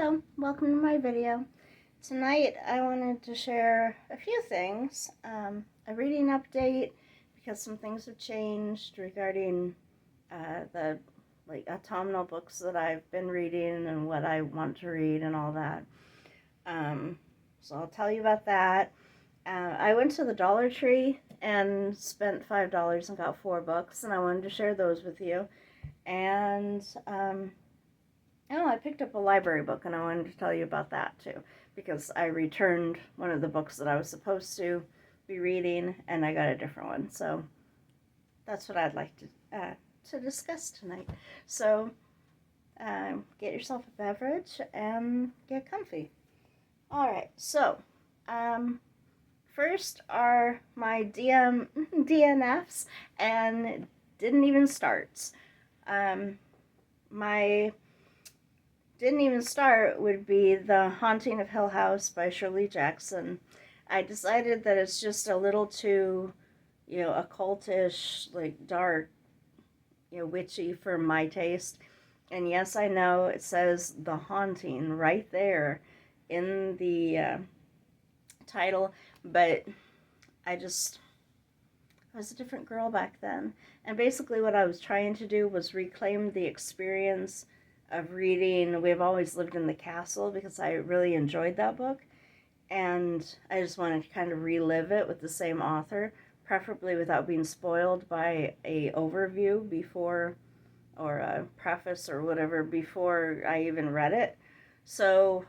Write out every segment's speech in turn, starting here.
Hello, welcome to my video. Tonight I wanted to share a few things. A reading update because some things have changed regarding the autumnal books that I've been reading and what I want to read and all that. So I'll tell you about that. I went to the Dollar Tree and spent $5 and got 4 books, and I wanted to share those with you. And I picked up a library book, and I wanted to tell you about that too, because I returned one of the books that I was supposed to be reading, and I got a different one. So that's what I'd like to discuss tonight. So get yourself a beverage and get comfy. All right. So first are my DNFs, and didn't even start. My didn't even start would be The Haunting of Hill House by Shirley Jackson. I decided that it's just a little too, occultish, dark, witchy for my taste. And yes, I know it says The Haunting right there in the title, but I was a different girl back then. And basically what I was trying to do was reclaim the experience of reading We've Always Lived in the Castle, because I really enjoyed that book, and I just wanted to kind of relive it with the same author, preferably without being spoiled by a overview before, or a preface or whatever, before I even read it. So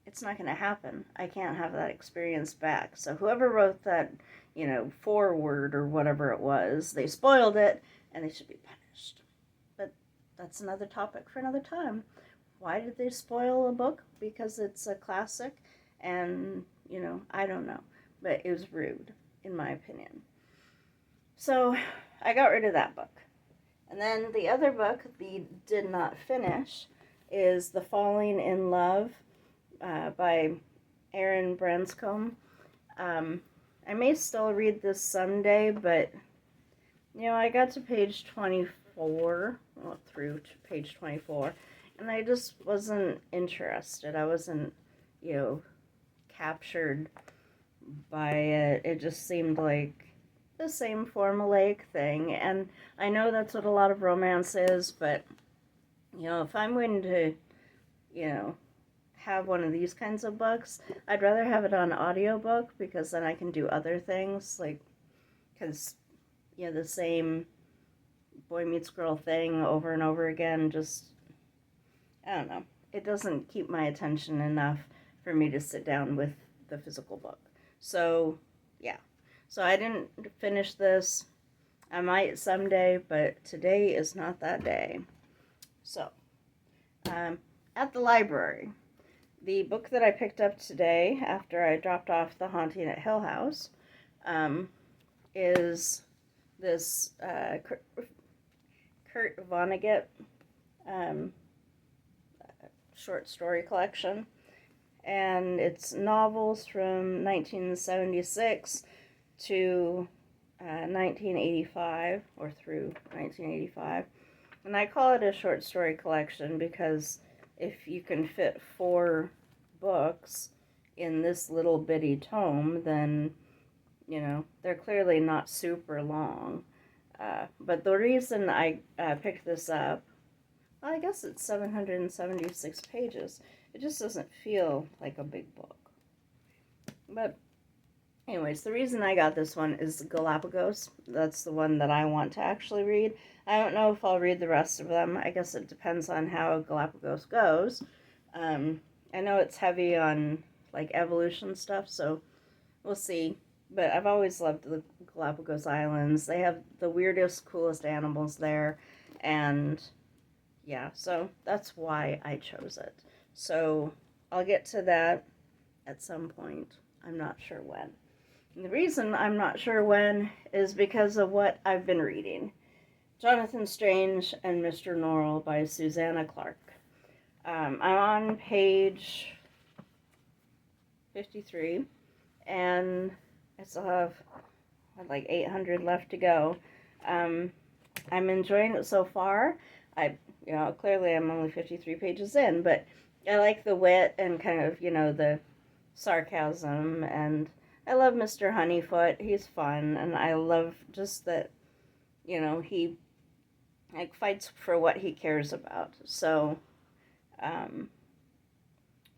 it's not going to happen. I can't have that experience back. So whoever wrote that, foreword or whatever it was, they spoiled it, and they should be punished. But that's another topic for another time. Why did they spoil a book? Because it's a classic, and, I don't know. But it was rude, in my opinion. So I got rid of that book. And then the other book, the did not finish, is The Falling in Love by Erin Branscombe. I may still read this someday, but, I got to page 24, well, through to page 24, and I just wasn't interested. I wasn't, captured by it. It just seemed like the same formulaic thing, and I know that's what a lot of romance is, but, if I'm going to, have one of these kinds of books, I'd rather have it on audiobook, because then I can do other things, because, the same boy meets girl thing over and over again, just, I don't know, it doesn't keep my attention enough for me to sit down with the physical book. So, yeah. So I didn't finish this. I might someday, but today is not that day. So, at the library, the book that I picked up today after I dropped off The Haunting at Hill House is this Kurt Vonnegut short story collection, and it's novels from 1976 to 1985, or through 1985. And I call it a short story collection because if you can fit 4 books in this little bitty tome, then, they're clearly not super long. But the reason I picked this up, well, I guess it's 776 pages. It just doesn't feel like a big book. But anyways, the reason I got this one is Galapagos. That's the one that I want to actually read. I don't know if I'll read the rest of them. I guess it depends on how Galapagos goes. I know it's heavy on, evolution stuff, so we'll see. But I've always loved the Galapagos Islands. They have the weirdest, coolest animals there, and yeah, so that's why I chose it. So I'll get to that at some point. I'm not sure when. And the reason I'm not sure when is because of what I've been reading. Jonathan Strange and Mr. Norrell by Suzanna Clarke. I'm on page 53, and I still have 800 left to go. I'm enjoying it so far. clearly I'm only 53 pages in, but I like the wit and kind of, the sarcasm, and I love Mr. Honeyfoot. He's fun, and I love just that, he like fights for what he cares about. So, um,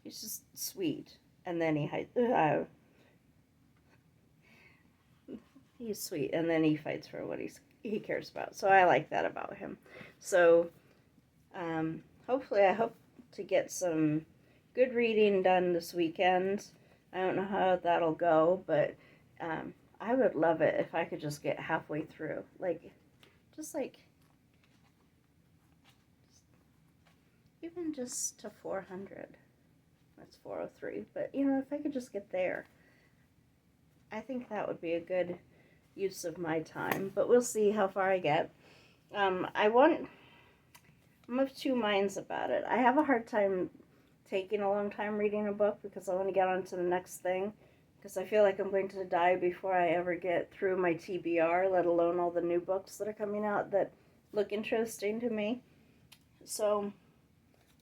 he's just sweet, and then he's sweet, and then he fights for what he cares about. So I like that about him. So, hopefully, I hope to get some good reading done this weekend. I don't know how that'll go, but I would love it if I could just get halfway through. Just even just to 400. That's 403. But, if I could just get there, I think that would be a good use of my time. But we'll see how far I get. I'm of two minds about it. I have a hard time taking a long time reading a book because I want to get on to the next thing. Because I feel like I'm going to die before I ever get through my TBR, let alone all the new books that are coming out that look interesting to me. So,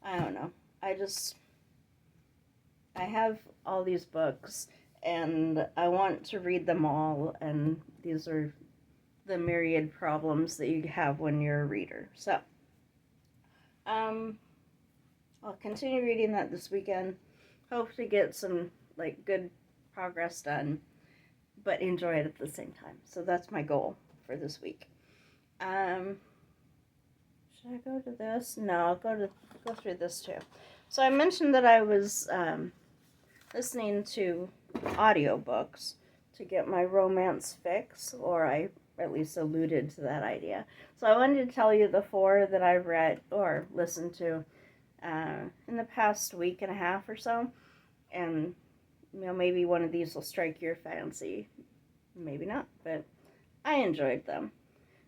I don't know. I have all these books, and I want to read them all, and these are the myriad problems that you have when you're a reader. So, I'll continue reading that this weekend. Hope to get some, good progress done, but enjoy it at the same time. So that's my goal for this week. Should I go to this? No, I'll go through this too. So I mentioned that I was listening to audiobooks to get my romance fix, or I at least alluded to that idea. So I wanted to tell you the 4 that I've read or listened to in the past week and a half or so, and maybe one of these will strike your fancy, maybe not, but I enjoyed them.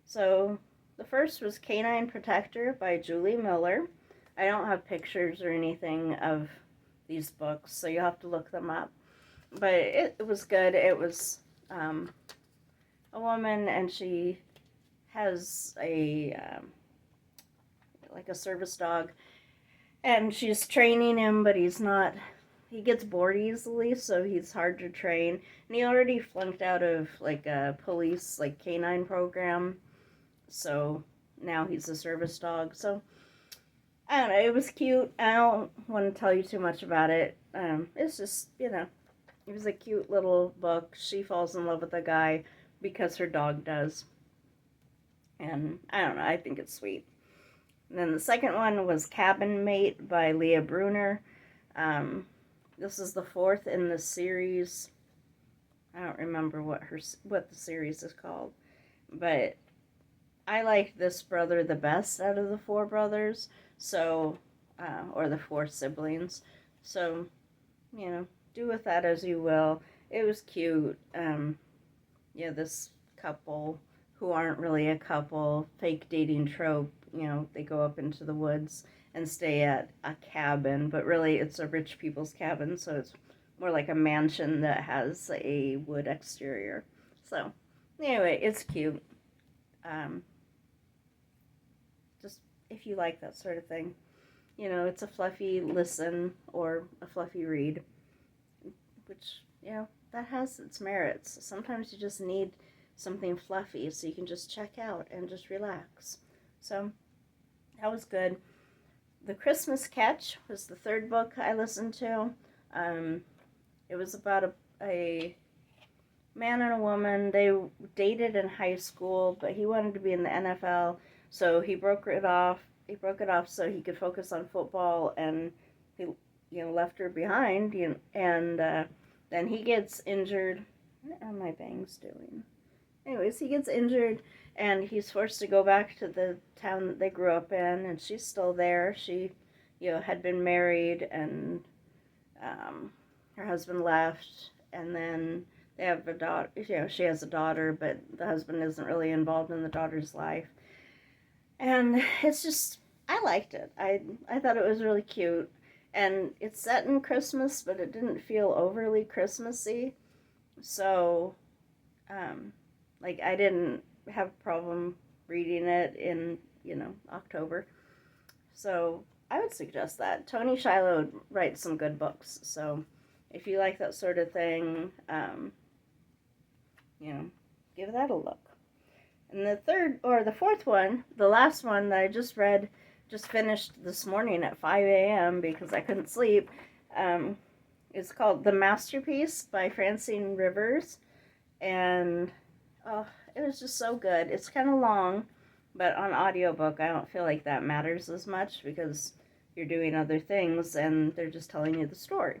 So the first was Canine Protector by Julie Miller. I don't have pictures or anything of these books, so you have to look them up. But it was good. It was a woman, and she has a service dog, and she's training him, but he gets bored easily, so he's hard to train. And he already flunked out of a police canine program, so now he's a service dog. So I don't know, it was cute. I don't want to tell you too much about it. It's just, it was a cute little book. She falls in love with a guy because her dog does. And I don't know, I think it's sweet. And then the second one was Cabin Mate by Leah Brunner. This is the 4th in the series. I don't remember what the series is called. But I like this brother the best out of the 4 brothers. So, or the 4 siblings. So, do with that as you will. It was cute. This couple who aren't really a couple, fake dating trope, they go up into the woods and stay at a cabin, but really it's a rich people's cabin, so it's more like a mansion that has a wood exterior. So, anyway, it's cute. Just if you like that sort of thing. It's a fluffy listen or a fluffy read, which, that has its merits. Sometimes you just need something fluffy so you can just check out and just relax. So, that was good. The Christmas Catch was the 3rd book I listened to. It was about a man and a woman. They dated in high school, but he wanted to be in the NFL, so he broke it off so he could focus on football, and he left her behind, and then he gets injured. What are my bangs doing? Anyways, he gets injured, and he's forced to go back to the town that they grew up in, and she's still there. She, had been married, and her husband left, and then they have a daughter. She has a daughter, but the husband isn't really involved in the daughter's life. And it's just, I liked it. I thought it was really cute. And it's set in Christmas, but it didn't feel overly Christmassy. So, I didn't have a problem reading it in, October. So I would suggest that. Toni Shiloh writes some good books. So if you like that sort of thing, give that a look. And the fourth one, the last one that I just finished this morning at 5 a.m. because I couldn't sleep, it's called The Masterpiece by Francine Rivers. And it was just so good. It's kind of long, but on audiobook, I don't feel like that matters as much because you're doing other things and they're just telling you the story.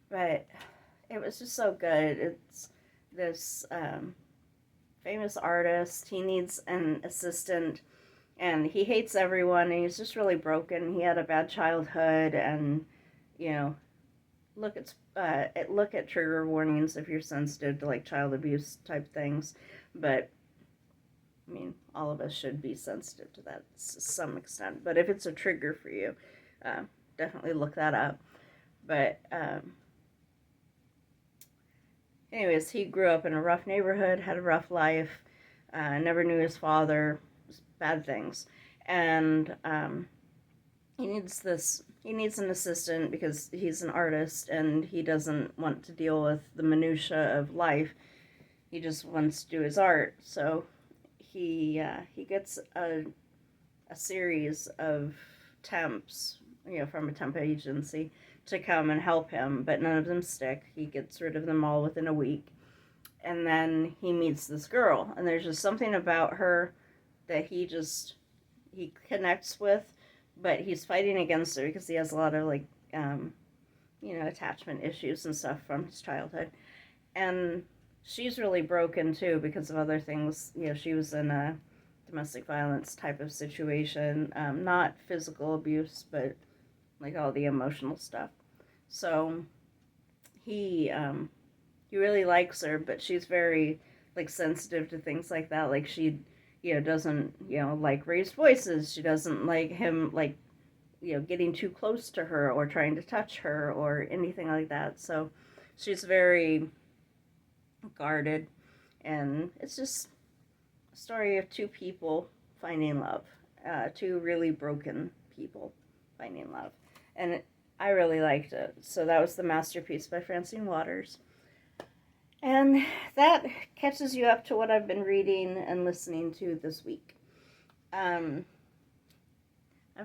But it was just so good. It's this famous artist. He needs an assistant, and he hates everyone, and he's just really broken. He had a bad childhood, and look at trigger warnings if you're sensitive to like child abuse type things. But I mean, all of us should be sensitive to that to some extent. But if it's a trigger for you, definitely look that up. But anyways, he grew up in a rough neighborhood, had a rough life, never knew his father, bad things, and he needs an assistant because he's an artist and he doesn't want to deal with the minutia of life. He just wants to do his art. So he gets a series of temps, from a temp agency to come and help him, but none of them stick. He gets rid of them all within a week. And then he meets this girl, and there's just something about her that he connects with, but he's fighting against her because he has a lot of attachment issues and stuff from his childhood. And she's really broken too because of other things. She was in a domestic violence type of situation, not physical abuse, but like all the emotional stuff. So he really likes her, but she's very sensitive to things like that. Like she doesn't like raised voices. She doesn't like him getting too close to her or trying to touch her or anything like that. So she's very guarded, and it's just a story of two people finding love, two really broken people finding love. And I really liked it. So that was The Masterpiece by Francine Waters. And that catches you up to what I've been reading and listening to this week. I've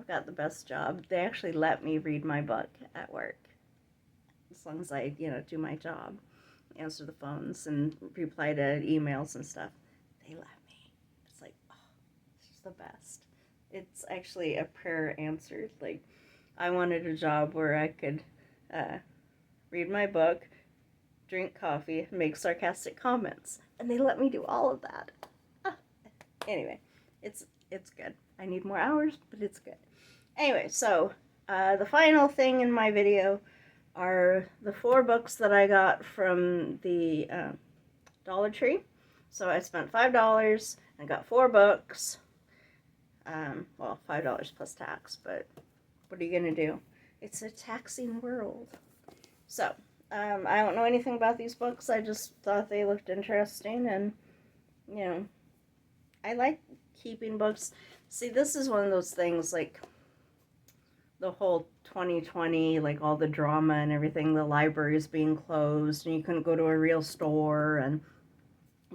got the best job. They actually let me read my book at work. As long as I, do my job. Answer the phones and reply to emails and stuff. They let me. It's like, it's just the best. It's actually a prayer answered. I wanted a job where I could read my book, drink coffee, make sarcastic comments, and they let me do all of that. Anyway, it's good. I need more hours, but it's good. Anyway, so the final thing in my video are the 4 books that I got from the Dollar Tree. So I spent $5 and got 4 books. Well, $5 plus tax, but what are you going to do? It's a taxing world. So, I don't know anything about these books. I just thought they looked interesting, and, I like keeping books. See, this is one of those things, the whole 2020, all the drama and everything, the libraries being closed, and you couldn't go to a real store, and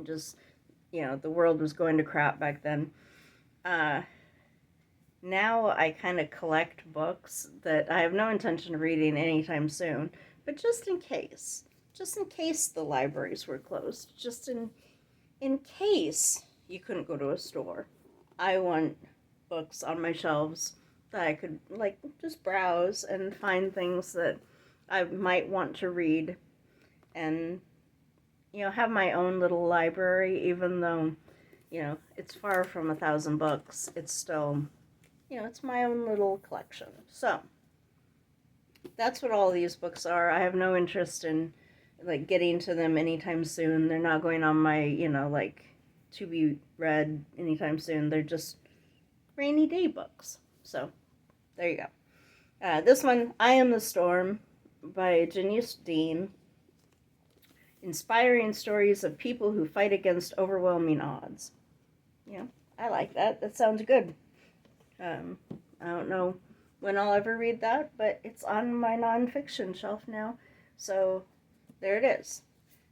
just, the world was going to crap back then. Now I kind of collect books that I have no intention of reading anytime soon, but just in case the libraries were closed, just in case you couldn't go to a store, I want books on my shelves that I could just browse and find things that I might want to read, and have my own little library. Even though it's far from 1,000 books, it's still it's my own little collection. So that's what all these books are. I have no interest in getting to them anytime soon. They're not going on my to be read anytime soon. They're just rainy day books. So there you go. This one, I Am the Storm by Janice Dean. Inspiring stories of people who fight against overwhelming odds. I like that. That sounds good. I don't know when I'll ever read that, but it's on my nonfiction shelf now. So there it is.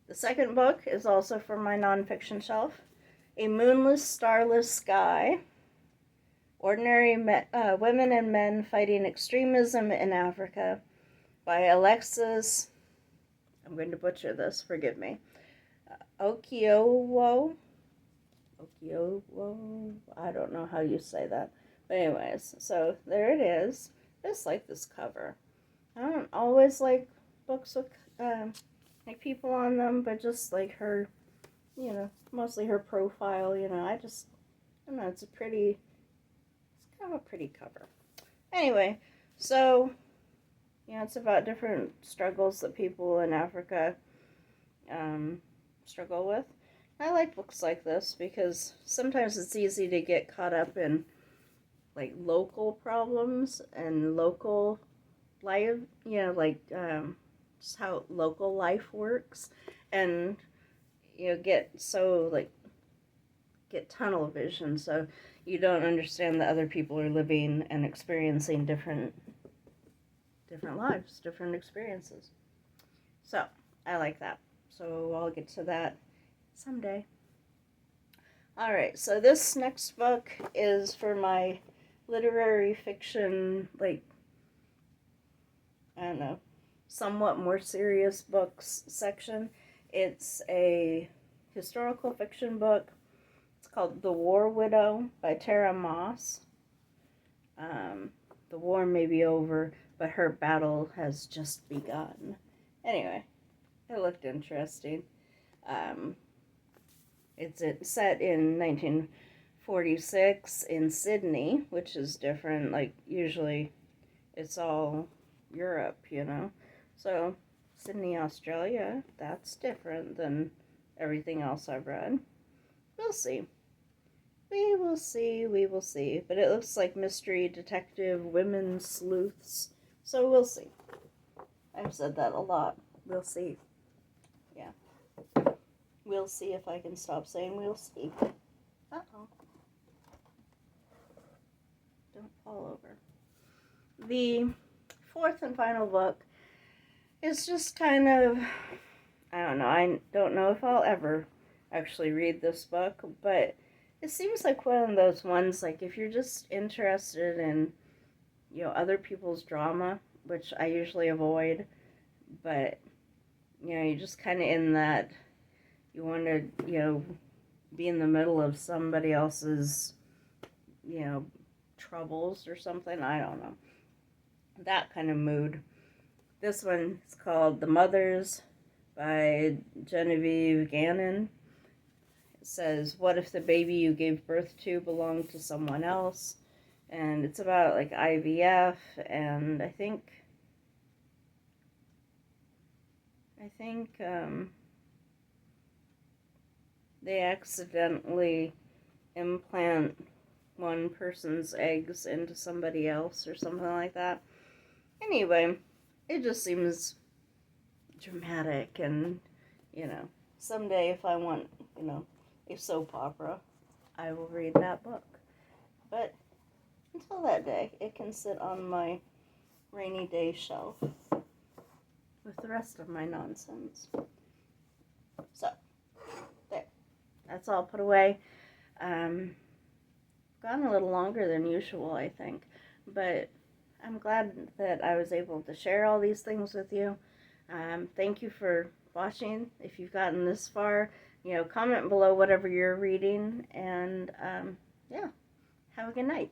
The second book is also from my nonfiction shelf. A Moonless, Starless Sky. Ordinary Women and Men Fighting Extremism in Africa by Alexis. I'm going to butcher this, forgive me. Okeowo. Okeowo. I don't know how you say that. But anyways, so there it is. I just like this cover. I don't always like books with like people on them, but just like her, mostly her profile, I don't know, it's kind of a pretty cover. Anyway, so, it's about different struggles that people in Africa struggle with. I like books like this because sometimes it's easy to get caught up in like local problems and local life, just how local life works, and get tunnel vision, so you don't understand that other people are living and experiencing different lives, different experiences. So I like that. So I'll get to that someday. All right, so this next book is for my literary fiction, I don't know, somewhat more serious books section. It's a historical fiction book. It's called The War Widow by Tara Moss. The war may be over, but her battle has just begun. Anyway, it looked interesting. It's set in 1946 in Sydney, which is different. Like, usually it's all Europe, So, Sydney, Australia, that's different than everything else I've read. We'll see. We will see. But it looks like mystery, detective, women sleuths. So we'll see. I've said that a lot. We'll see. Yeah. We'll see if I can stop saying we'll see. Uh-oh. Don't fall over. The fourth and final book is just kind of, I don't know. I don't know if I'll ever actually read this book, but it seems like one of those ones, like if you're just interested in, other people's drama, which I usually avoid, but, you're just kind of in that, you want to, be in the middle of somebody else's, troubles or something. I don't know. That kind of mood. This one is called The Mothers by Genevieve Gannon. It says, what if the baby you gave birth to belonged to someone else? And it's about like IVF, and I think they accidentally implant one person's eggs into somebody else or something like that. Anyway, it just seems dramatic, and someday if I want a soap opera, I will read that book. But until that day, it can sit on my rainy day shelf with the rest of my nonsense. So, there. That's all put away. Gone a little longer than usual, I think. But I'm glad that I was able to share all these things with you. Thank you for watching. If you've gotten this far, comment below whatever you're reading. And, yeah, have a good night.